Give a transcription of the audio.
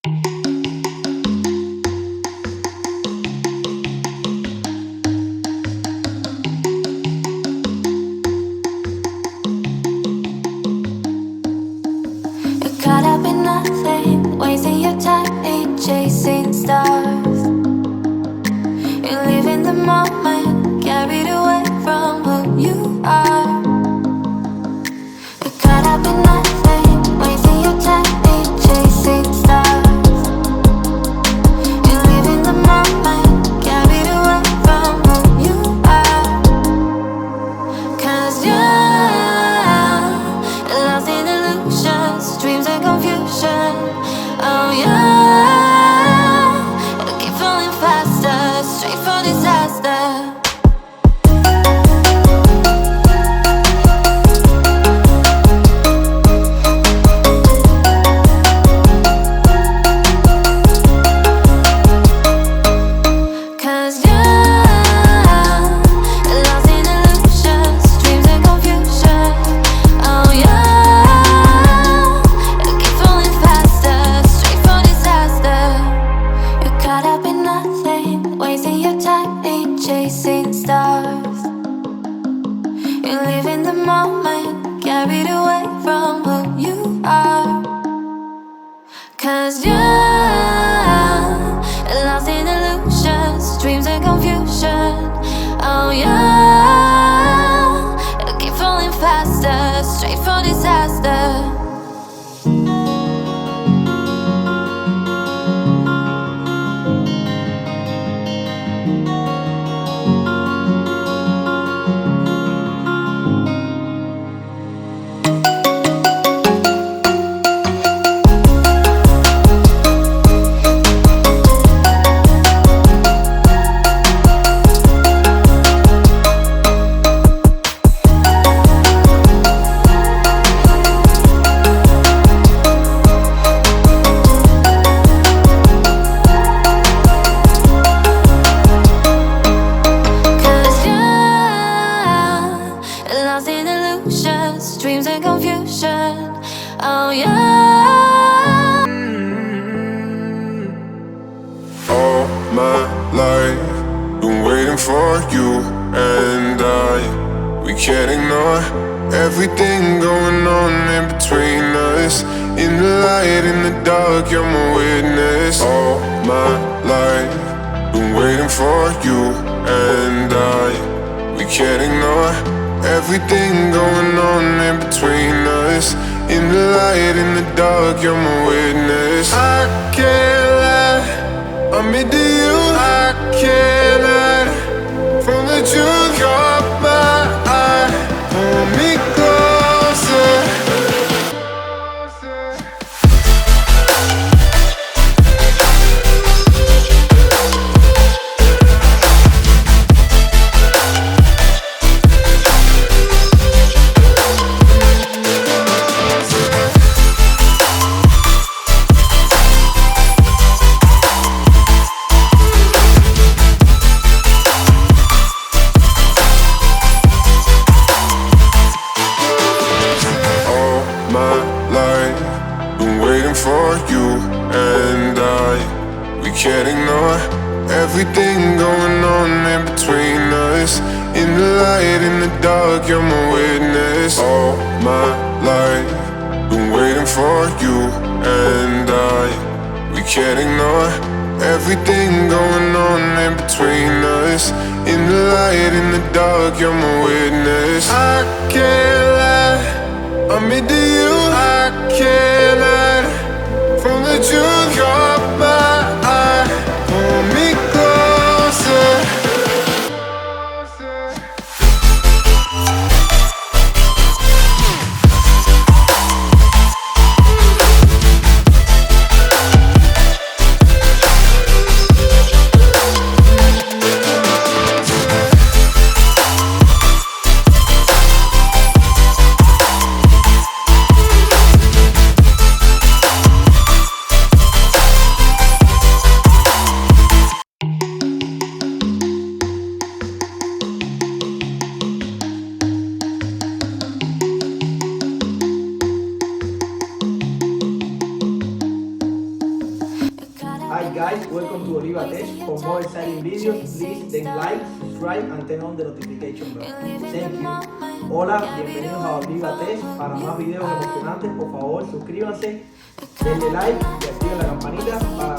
Caught up in nothing, wasting your time in chasing stars. You live in the moment, carried away from who you are. You're caught up in nothing, wasting your time in chasing stars. You live in the moment, carried away from who you are. 'Cause you're lost in illusions, dreams and confusion. Oh yeah, you keep falling faster, straight for disaster. Chasing stars. You live in the moment, carried away from who you are. 'Cause you're lost in illusions, dreams and confusion. Oh yeah, you keep falling faster, straight for disaster. Lost in illusions, dreams and confusion. Oh yeah. All my life, been waiting for you and we can't ignore everything going on in between us. In the light, in the dark, you're my witness. All my life, been waiting for you and we can't ignore everything going on in between us. In the light, in the dark, you're my witness. I can't lie, I'm into you. I can't hide from the truth. Caught my eye, pull me closer. For you and we can't ignore everything going on in between us. In the light, in the dark, you're my witness. All my life, been waiting for you and we can't ignore everything going on in between us. In the light, in the dark, you're my witness. I can't lie, I'm into you. I can't hide from the truth. Caught my eye, pull me closer. Hi guys, welcome to OlivaTech. For more exciting videos, please then like, subscribe and turn on the notification bell. Thank you. Hola, bienvenidos a OlivaTech. Para más videos emocionantes, por favor suscríbanse, denle like y activen la campanita para